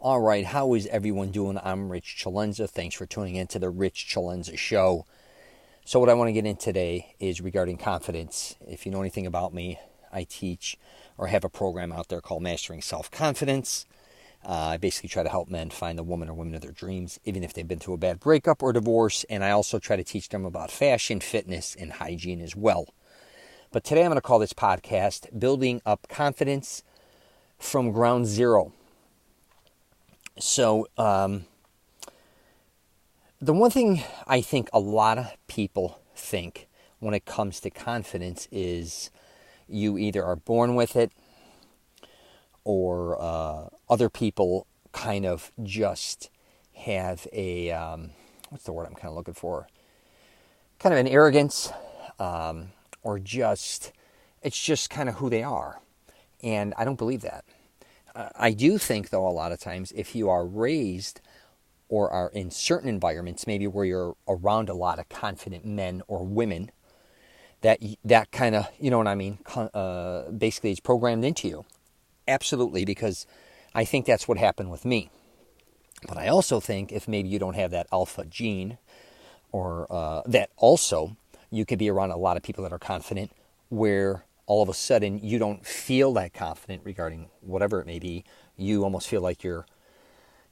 All right, how is everyone doing? I'm Rich CELENZA. Thanks for tuning in to the Rich CELENZA Show. So what I want to get in today is regarding confidence. If you know anything about me, I teach or have a program out there called Mastering Self-Confidence. I basically try to help men find the woman or women of their dreams, even if they've been through a bad breakup or divorce. And I also try to teach them about fashion, fitness, and hygiene as well. But today I'm going to call this podcast Building Up Confidence from Ground Zero. So, the one thing I think a lot of people think when it comes to confidence is you either are born with it or other people kind of just have a, what's the word I'm kind of looking for? Kind of an arrogance, or just, it's just kind of who they are. And I don't believe that. I do think, though, a lot of times if you are raised or are in certain environments, maybe where you're around a lot of confident men or women, that kind of, you know what I mean, basically is programmed into you. Absolutely, because I think that's what happened with me. But I also think if maybe you don't have that alpha gene, or that also you could be around a lot of people that are confident where all of a sudden you don't feel that confident regarding whatever it may be. You almost feel like you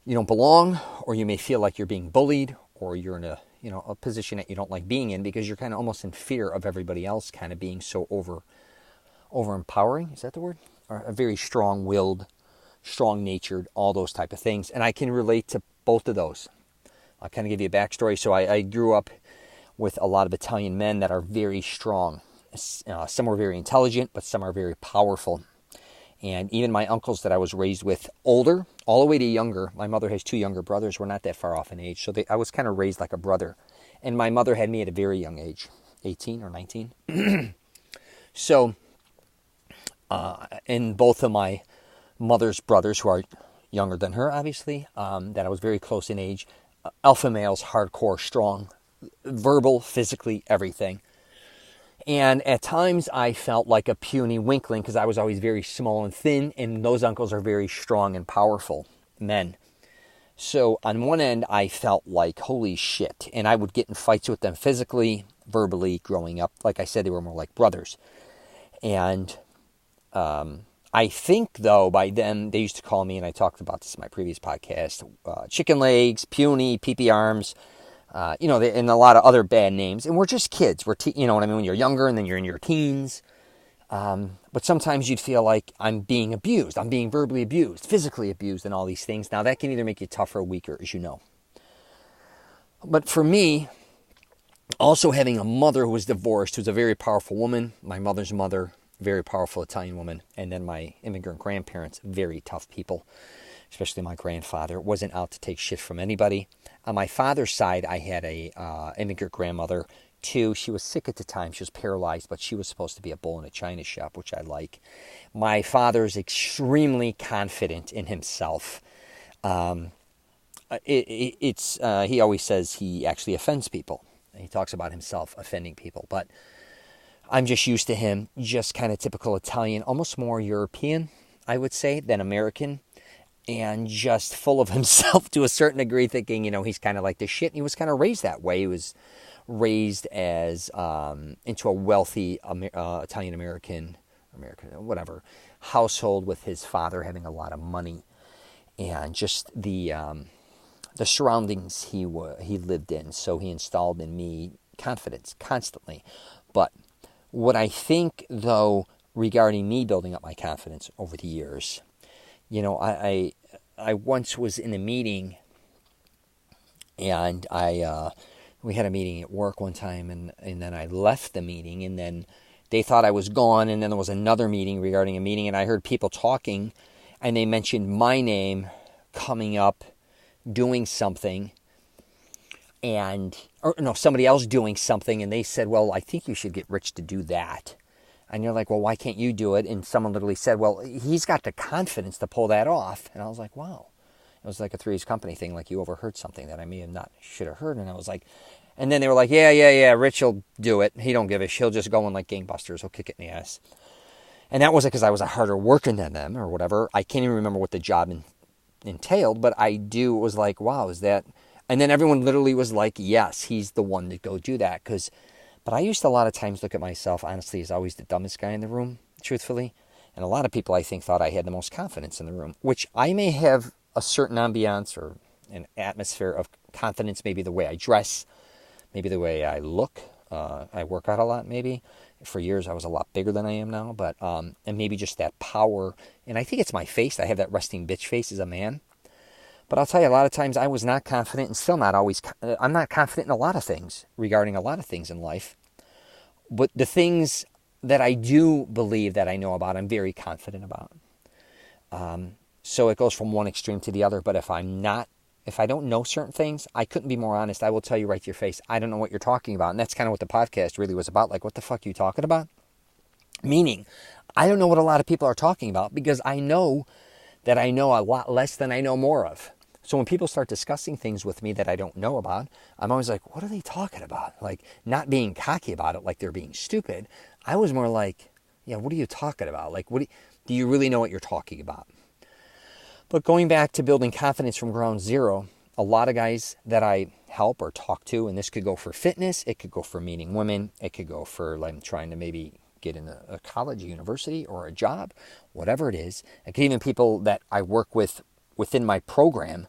don't belong, or you may feel like you're being bullied, or you're in a position that you don't like being in because you're kind of almost in fear of everybody else kind of being so over empowering. Is that the word? Or a very strong-willed, strong-natured, all those type of things. And I can relate to both of those. I'll kind of give you a backstory. So I grew up with a lot of Italian men that are very strong. Some are very intelligent, but some are very powerful. And even my uncles that I was raised with, older, all the way to younger. My mother has two younger brothers. We're not that far off in age. So I was kind of raised like a brother. And my mother had me at a very young age, 18 or 19. So, and both of my mother's brothers, who are younger than her, obviously, that I was very close in age, alpha males, hardcore, strong, verbal, physically, everything. And at times I felt like a puny weakling because I was always very small and thin, and those uncles are very strong and powerful men. So on one end, I felt like, holy shit. And I would get in fights with them physically, verbally, growing up. Like I said, they were more like brothers. And I think, though, by then, they used to call me, and I talked about this in my previous podcast, chicken legs, puny, pee-pee arms, and a lot of other bad names. And we're just kids. You know what I mean? When you're younger and then you're in your teens. But sometimes you'd feel like I'm being abused. I'm being verbally abused, physically abused, and all these things. Now, that can either make you tougher or weaker, as you know. But for me, also having a mother who was divorced, who's a very powerful woman, my mother's mother, very powerful Italian woman, and then my immigrant grandparents, very tough people. Especially my grandfather, wasn't out to take shit from anybody. On my father's side, I had a immigrant grandmother, too. She was sick at the time. She was paralyzed, but she was supposed to be a bull in a china shop, which I like. My father's extremely confident in himself. He always says he actually offends people. He talks about himself offending people, but I'm just used to him, just kind of typical Italian, almost more European, I would say, than American. And just full of himself to a certain degree, thinking, he's kind of like this shit. And he was kind of raised that way. He was raised as into a wealthy Italian-American, whatever, household with his father having a lot of money. And just the surroundings he lived in. So he installed in me confidence constantly. But what I think, though, regarding me building up my confidence over the years, I once was in a meeting, and we had a meeting at work one time, and then I left the meeting, and then they thought I was gone, and then there was another meeting regarding a meeting, and I heard people talking, and they mentioned my name coming up, doing something, somebody else doing something, and they said, well, I think you should get Rich to do that. And you're like, well, why can't you do it? And someone literally said, well, he's got the confidence to pull that off. And I was like, wow. It was like a Three's Company thing, like you overheard something that I may have should have heard. And I was like, and then they were like, yeah, Rich will do it. He don't give a shit. He'll just go in like gangbusters. He'll kick it in the ass. And that wasn't because I was a harder worker than them or whatever. I can't even remember what the job entailed, but I was like, wow, is that? And then everyone literally was like, yes, he's the one to go do that. But I used to a lot of times look at myself, honestly, as always the dumbest guy in the room, truthfully. And a lot of people, I think, thought I had the most confidence in the room, which I may have a certain ambiance or an atmosphere of confidence, maybe the way I dress, maybe the way I look. I work out a lot, maybe. For years, I was a lot bigger than I am now, but and maybe just that power. And I think it's my face. I have that resting bitch face as a man. But I'll tell you, a lot of times I was not confident and still not always. I'm not confident in a lot of things, regarding a lot of things in life. But the things that I do believe that I know about, I'm very confident about. So it goes from one extreme to the other. But if I don't know certain things, I couldn't be more honest. I will tell you right to your face, I don't know what you're talking about. And that's kind of what the podcast really was about. Like, what the fuck are you talking about? Meaning, I don't know what a lot of people are talking about because I know that I know a lot less than I know more of. So when people start discussing things with me that I don't know about, I'm always like, what are they talking about? Like, not being cocky about it like they're being stupid. I was more like, yeah, what are you talking about? Like, do you really know what you're talking about? But going back to building confidence from ground zero, a lot of guys that I help or talk to, and this could go for fitness, it could go for meeting women, it could go for like trying to maybe get in a college, a university, or a job, whatever it is. It could even people that I work with within my program,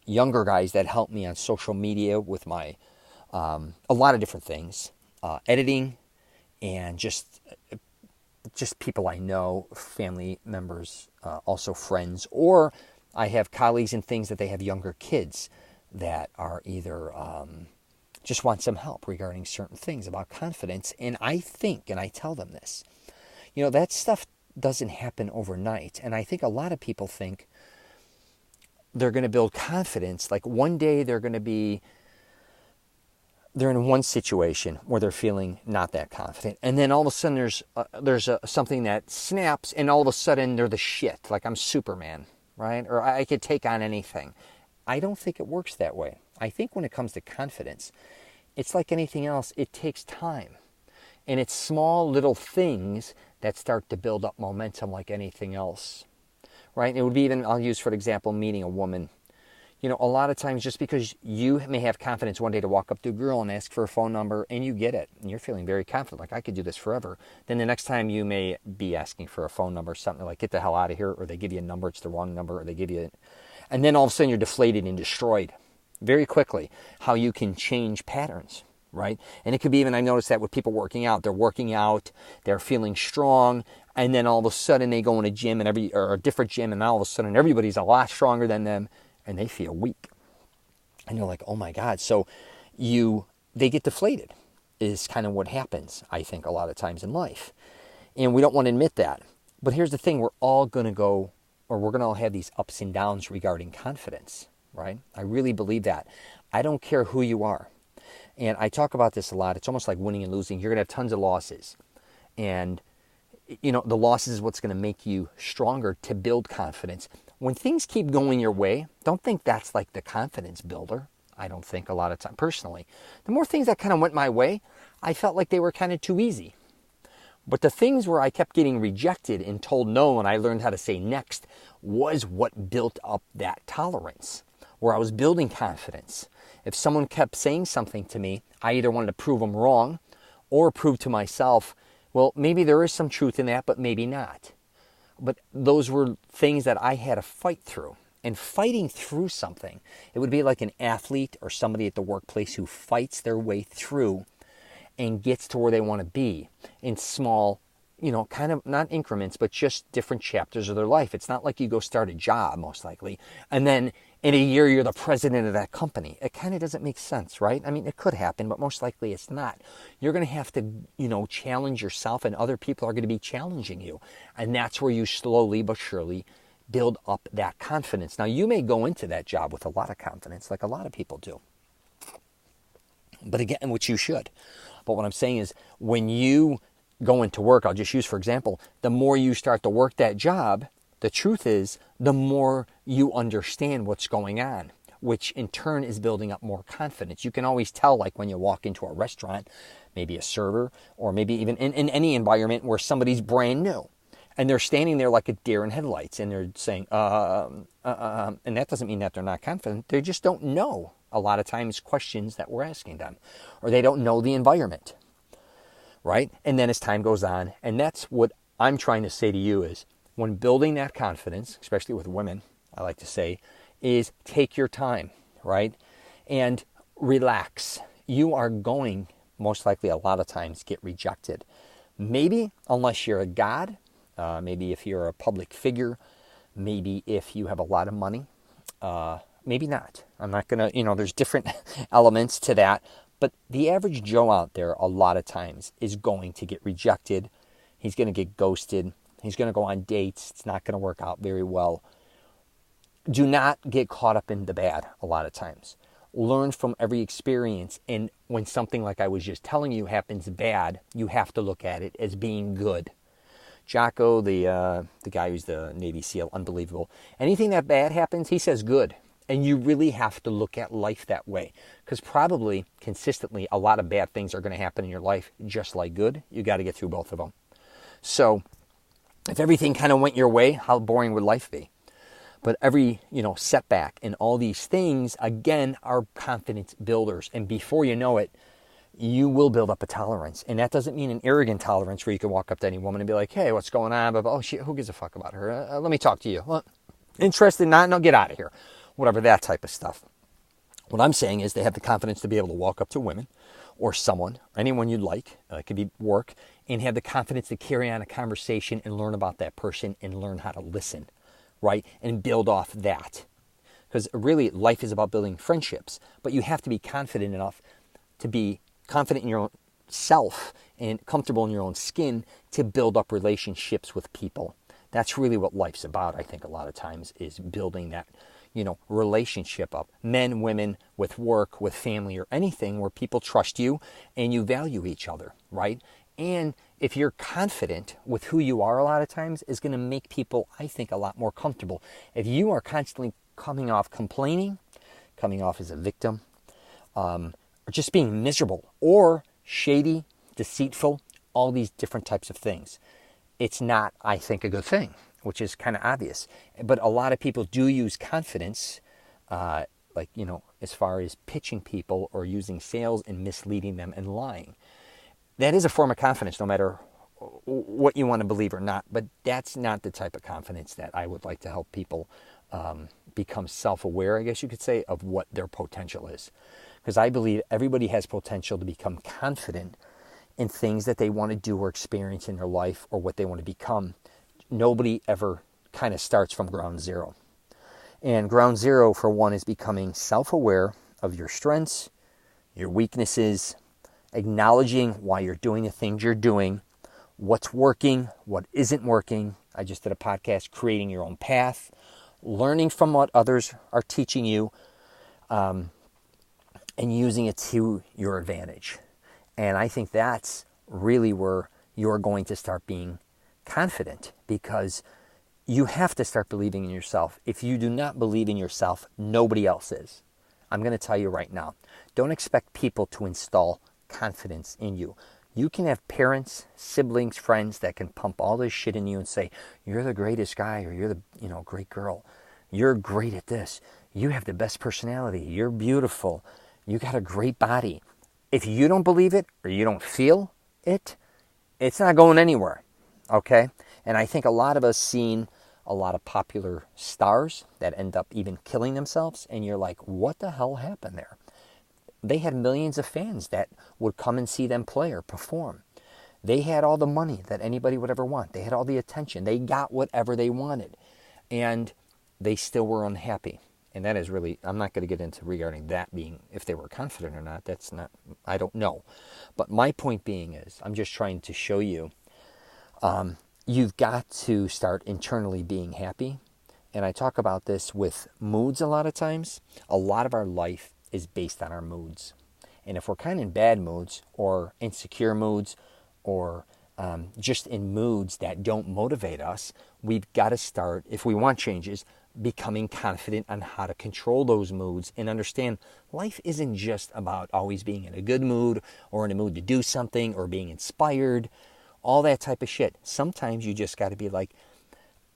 younger guys that help me on social media with my, a lot of different things, editing, and just people I know, family members, also friends, or I have colleagues and things that they have younger kids that are either just want some help regarding certain things about confidence. And I think, and I tell them this, that stuff doesn't happen overnight. And I think a lot of people think they're going to build confidence. Like one day they're in one situation where they're feeling not that confident. And then all of a sudden there's something that snaps and all of a sudden they're the shit. Like I'm Superman, right? Or I could take on anything. I don't think it works that way. I think when it comes to confidence, it's like anything else. It takes time. And it's small little things that start to build up momentum like anything else, right? And it would be even, I'll use for example, meeting a woman. A lot of times just because you may have confidence one day to walk up to a girl and ask for a phone number and you get it and you're feeling very confident, like I could do this forever. Then the next time you may be asking for a phone number, something like get the hell out of here, or they give you a number, it's the wrong number, or they give you, and then all of a sudden you're deflated and destroyed very quickly. How you can change patterns, right? And it could be even, I noticed that with people working out, they're feeling strong, and then all of a sudden they go in a gym or a different gym, and all of a sudden everybody's a lot stronger than them. And they feel weak. And you're like, oh my God. So they get deflated is kind of what happens, I think, a lot of times in life. And we don't want to admit that. But here's the thing. We're all going to go, or we're going to all have these ups and downs regarding confidence, right? I really believe that. I don't care who you are. And I talk about this a lot. It's almost like winning and losing. You're going to have tons of losses. And, the losses is what's going to make you stronger to build confidence. When things keep going your way, don't think that's like the confidence builder. I don't think a lot of time, personally. The more things that kind of went my way, I felt like they were kind of too easy. But the things where I kept getting rejected and told no, and I learned how to say next, was what built up that tolerance, where I was building confidence. If someone kept saying something to me, I either wanted to prove them wrong or prove to myself, well, maybe there is some truth in that, but maybe not. But those were things that I had to fight through. And fighting through something, it would be like an athlete or somebody at the workplace who fights their way through and gets to where they want to be in small, kind of not increments, but just different chapters of their life. It's not like you go start a job, most likely, and then in a year you're the president of that company. It kind of doesn't make sense, right? I mean, it could happen, but most likely it's not. You're going to have to, challenge yourself, and other people are going to be challenging you. And that's where you slowly but surely build up that confidence. Now, you may go into that job with a lot of confidence, like a lot of people do. But again, which you should. But what I'm saying is, when you go into work, I'll just use for example, the more you start to work that job, the truth is, the more you understand what's going on, which in turn is building up more confidence. You can always tell, like when you walk into a restaurant, maybe a server, or maybe even in any environment where somebody's brand new. And they're standing there like a deer in headlights, and they're saying, and that doesn't mean that they're not confident. They just don't know a lot of times questions that we're asking them, or they don't know the environment, right? And then as time goes on, and that's what I'm trying to say to you is, when building that confidence, especially with women, I like to say, is take your time, right? And relax. You are going, most likely a lot of times, get rejected. Maybe unless you're a god, maybe if you're a public figure, maybe if you have a lot of money, maybe not. I'm not going to, there's different elements to that. But the average Joe out there, a lot of times, is going to get rejected. He's going to get ghosted. He's going to go on dates. It's not going to work out very well. Do not get caught up in the bad a lot of times. Learn from every experience. And when something like I was just telling you happens bad, you have to look at it as being good. Jocko, the guy who's the Navy SEAL, unbelievable. Anything that bad happens, he says good. And you really have to look at life that way. Because probably, consistently, a lot of bad things are going to happen in your life just like good. You got to get through both of them. So, if everything kind of went your way, how boring would life be? But every, setback and all these things, again, are confidence builders. And before you know it, you will build up a tolerance. And that doesn't mean an arrogant tolerance where you can walk up to any woman and be like, hey, what's going on? But, oh, shit, who gives a fuck about her? Let me talk to you. Well, interested? Not? No, get out of here. Whatever, that type of stuff. What I'm saying is they have the confidence to be able to walk up to women or someone, anyone you'd like, it could be work, and have the confidence to carry on a conversation and learn about that person and learn how to listen, right? And build off that. Because really, life is about building friendships, but you have to be confident enough to be confident in your own self and comfortable in your own skin to build up relationships with people. That's really what life's about, I think, a lot of times, is building that, relationship up. Men, women, with work, with family, or anything where people trust you and you value each other, right? And if you're confident with who you are, a lot of times, is going to make people, I think, a lot more comfortable. If you are constantly coming off complaining, coming off as a victim, or just being miserable, or shady, deceitful, all these different types of things, it's not, I think, a good thing, which is kind of obvious. But a lot of people do use confidence, as far as pitching people or using sales and misleading them and lying. That is a form of confidence, no matter what you want to believe or not. But that's not the type of confidence that I would like to help people become self-aware, I guess you could say, of what their potential is. Because I believe everybody has potential to become confident in things that they want to do or experience in their life or what they want to become. Nobody ever kind of starts from ground zero. And ground zero, for one, is becoming self-aware of your strengths, your weaknesses, acknowledging why you're doing the things you're doing, what's working, what isn't working. I just did a podcast, Creating Your Own Path, learning from what others are teaching you, and using it to your advantage. And I think that's really where you're going to start being confident, because you have to start believing in yourself. If you do not believe in yourself, nobody else is. I'm going to tell you right now, don't expect people to install confidence in you. You can have parents, siblings, friends that can pump all this shit in you and say, you're the greatest guy, or you're the great girl. You're great at this. You have the best personality. You're beautiful. You got a great body. If you don't believe it or you don't feel it, it's not going anywhere. Okay? And I think a lot of us seen a lot of popular stars that end up even killing themselves, and you're like, what the hell happened there? They had millions of fans that would come and see them play or perform. They had all the money that anybody would ever want. They had all the attention. They got whatever they wanted. And they still were unhappy. And that is really, I'm not going to get into regarding that being, if they were confident or not. That's not, I don't know. But my point being is, I'm just trying to show you, you've got to start internally being happy. And I talk about this with moods a lot of times. A lot of our life is based on our moods. And if we're kind of in bad moods or insecure moods or just in moods that don't motivate us, we've got to start, if we want changes, becoming confident on how to control those moods and understand life isn't just about always being in a good mood or in a mood to do something or being inspired all that type of shit. Sometimes you just got to be like,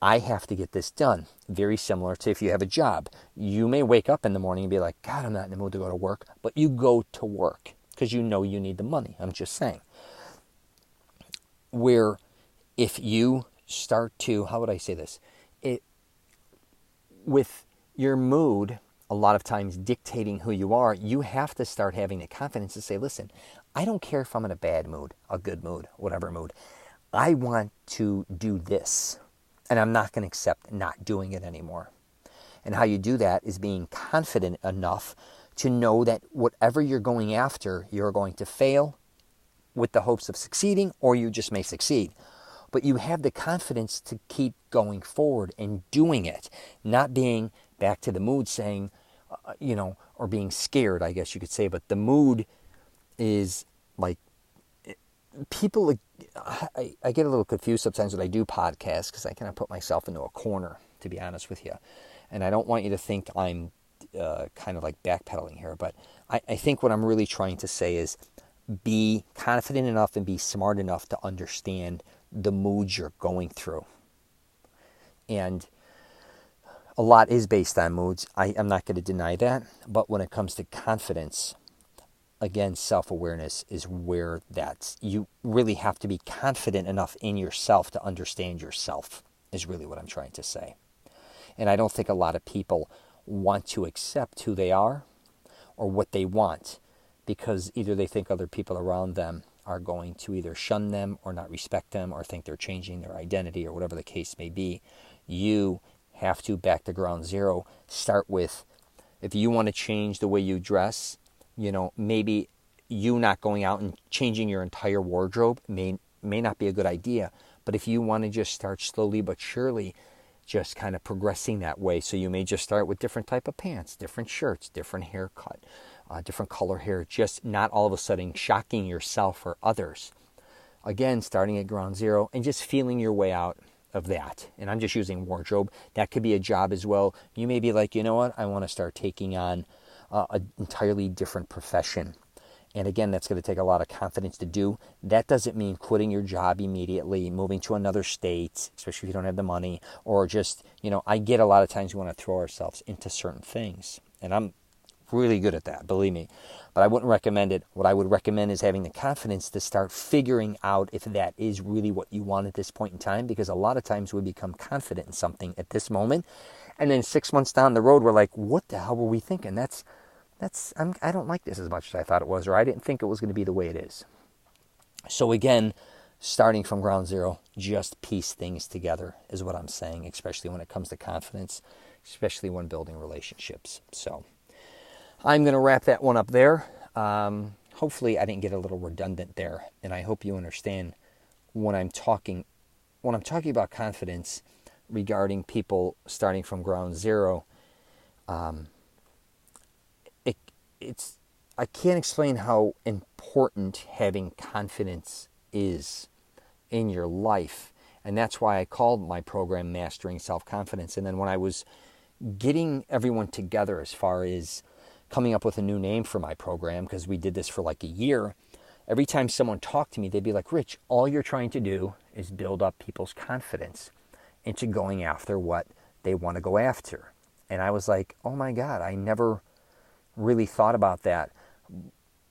I have to get this done. Very similar to if you have a job. You may wake up in the morning and be like, God, I'm not in the mood to go to work. But you go to work because you know you need the money. I'm just saying. Where if you start to, how would I say this? With your mood, a lot of times dictating who you are, you have to start having the confidence to say, listen, I don't care if I'm in a bad mood, a good mood, whatever mood. I want to do this. And I'm not going to accept not doing it anymore. And how you do that is being confident enough to know that whatever you're going after, you're going to fail with the hopes of succeeding, or you just may succeed. But you have the confidence to keep going forward and doing it, not being back to the mood saying, or being scared, I guess you could say. But the mood is like, people, I get a little confused sometimes when I do podcasts because I kind of put myself into a corner, to be honest with you. And I don't want you to think I'm kind of like backpedaling here. But I think what I'm really trying to say is be confident enough and be smart enough to understand the moods you're going through. And a lot is based on moods. I'm not going to deny that. But when it comes to confidence, again, self-awareness is where you really have to be confident enough in yourself to understand yourself, is really what I'm trying to say. And I don't think a lot of people want to accept who they are or what they want, because either they think other people around them are going to either shun them or not respect them or think they're changing their identity or whatever the case may be. You have to, back to ground zero, start with, if you want to change the way you dress, maybe you not going out and changing your entire wardrobe may not be a good idea. But if you want to just start slowly but surely, just kind of progressing that way. So you may just start with different type of pants, different shirts, different haircut, different color hair, just not all of a sudden shocking yourself or others. Again, starting at ground zero and just feeling your way out of that. And I'm just using wardrobe. That could be a job as well. You may be like, you know what, I want to start taking on an entirely different profession. And again, that's going to take a lot of confidence to do. That doesn't mean quitting your job immediately, moving to another state, especially if you don't have the money, or just, I get a lot of times we want to throw ourselves into certain things. And I'm really good at that, believe me. But I wouldn't recommend it. What I would recommend is having the confidence to start figuring out if that is really what you want at this point in time, because a lot of times we become confident in something at this moment, and then 6 months down the road, we're like, what the hell were we thinking? I don't like this as much as I thought it was, or I didn't think it was going to be the way it is. So again, starting from ground zero, just piece things together is what I'm saying, especially when it comes to confidence, especially when building relationships. So I'm going to wrap that one up there. Hopefully I didn't get a little redundant there, and I hope you understand when I'm talking about confidence regarding people starting from ground zero. I can't explain how important having confidence is in your life. And that's why I called my program Mastering Self-Confidence. And then when I was getting everyone together as far as coming up with a new name for my program, because we did this for like a year, every time someone talked to me, they'd be like, Rich, all you're trying to do is build up people's confidence into going after what they want to go after. And I was like, oh my God, I never really thought about that.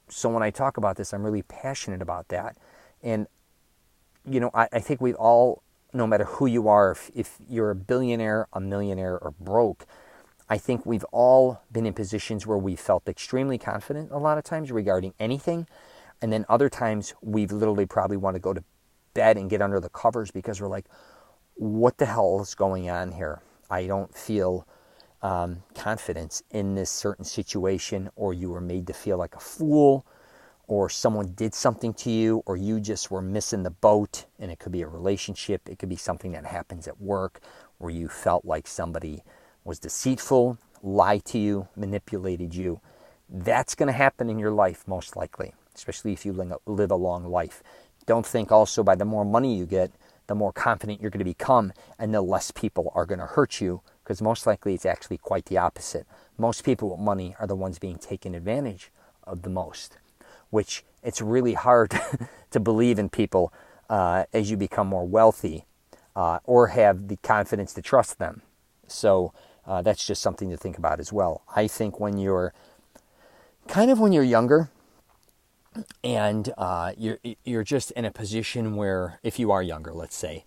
So when I talk about this, I'm really passionate about that. And, I think we all, no matter who you are, if you're a billionaire, a millionaire, or broke, I think we've all been in positions where we felt extremely confident a lot of times regarding anything. And then other times we've literally probably want to go to bed and get under the covers because we're like, what the hell is going on here? I don't feel confidence in this certain situation, or you were made to feel like a fool, or someone did something to you, or you just were missing the boat. And it could be a relationship. It could be something that happens at work where you felt like somebody was deceitful, lied to you, manipulated you. That's going to happen in your life most likely, especially if you live a long life. Don't think also by the more money you get, the more confident you're going to become, and the less people are going to hurt you, because most likely it's actually quite the opposite. Most people with money are the ones being taken advantage of the most, which it's really hard to believe in people as you become more wealthy, or have the confidence to trust them. So that's just something to think about as well. I think when you're younger, and you're just in a position where, if you are younger, let's say,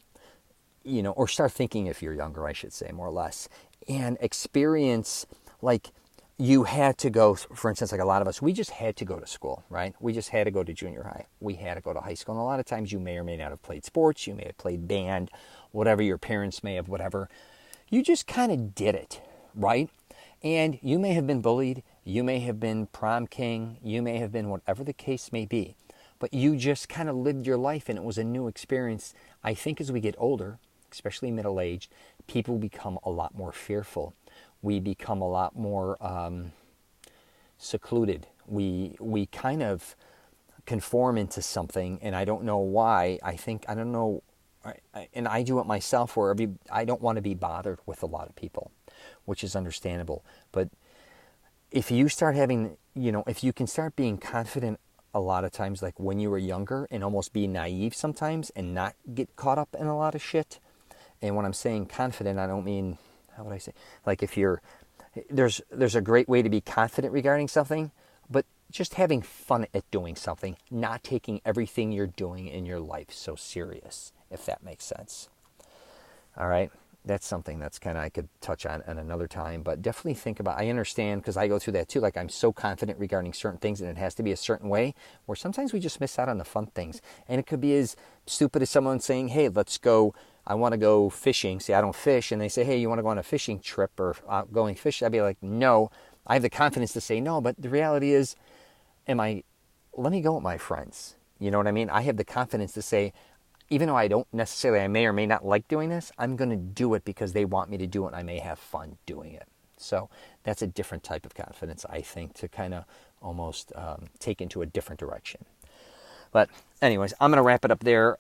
or start thinking if you're younger, I should say, more or less, and experience, like, you had to go, for instance, like a lot of us, we just had to go to school, right? We just had to go to junior high. We had to go to high school. And a lot of times you may or may not have played sports. You may have played band, whatever your parents may have, whatever. You just kind of did it, right? And you may have been bullied. You may have been prom king. You may have been whatever the case may be. But you just kind of lived your life, and it was a new experience. I think as we get older, especially middle-aged, people become a lot more fearful. We become a lot more secluded. We kind of conform into something, and I don't know why. I don't know, and I do it myself, where I don't want to be bothered with a lot of people, which is understandable. But if you start having, if you can start being confident a lot of times, like when you were younger, and almost be naive sometimes and not get caught up in a lot of shit. And when I'm saying confident, I don't mean, how would I say, like, if there's a great way to be confident regarding something, but just having fun at doing something, not taking everything you're doing in your life so serious, if that makes sense. All right. That's something that's kind of, I could touch on another time, but definitely think about, I understand, because I go through that too. Like, I'm so confident regarding certain things, and it has to be a certain way, where sometimes we just miss out on the fun things. And it could be as stupid as someone saying, hey, let's go, I want to go fishing. See, I don't fish. And they say, hey, you want to go on a fishing trip or going fishing? I'd be like, no. I have the confidence to say no, but the reality is, let me go with my friends. You know what I mean? I have the confidence to say, even though I don't necessarily, I may or may not like doing this, I'm going to do it because they want me to do it, and I may have fun doing it. So that's a different type of confidence, I think, to kind of almost take into a different direction. But anyways, I'm going to wrap it up there.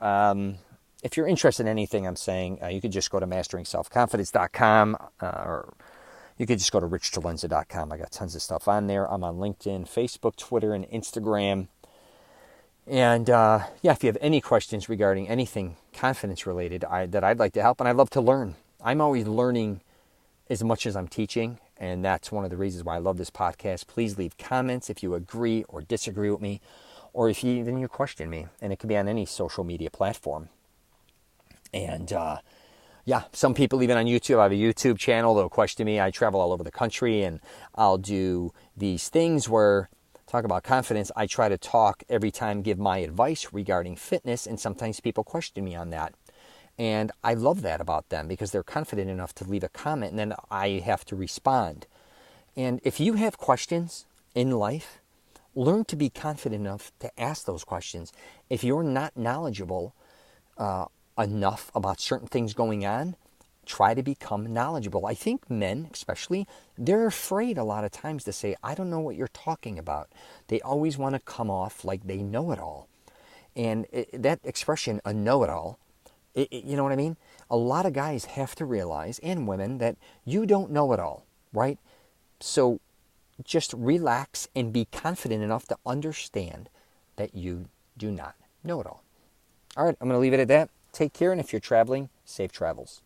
If you're interested in anything I'm saying, you could just go to masteringselfconfidence.com, or you could just go to richcelenza.com. I got tons of stuff on there. I'm on LinkedIn, Facebook, Twitter, and Instagram. And if you have any questions regarding anything confidence related that I'd like to help, and I'd love to learn. I'm always learning as much as I'm teaching, and that's one of the reasons why I love this podcast. Please leave comments if you agree or disagree with me, or if you question me, and it can be on any social media platform. And some people, even on YouTube, I have a YouTube channel, they'll question me. I travel all over the country, and I'll do these things where, talk about confidence, I try to talk every time, give my advice regarding fitness, and sometimes people question me on that. And I love that about them, because they're confident enough to leave a comment, and then I have to respond. And if you have questions in life, learn to be confident enough to ask those questions. If you're not knowledgeable enough about certain things going on, try to become knowledgeable. I think men, especially, they're afraid a lot of times to say, I don't know what you're talking about. They always want to come off like they know it all. And that expression, a know-it-all, you know what I mean? A lot of guys have to realize, and women, that you don't know it all, right? So just relax and be confident enough to understand that you do not know it all. All right, I'm going to leave it at that. Take care, and if you're traveling, safe travels.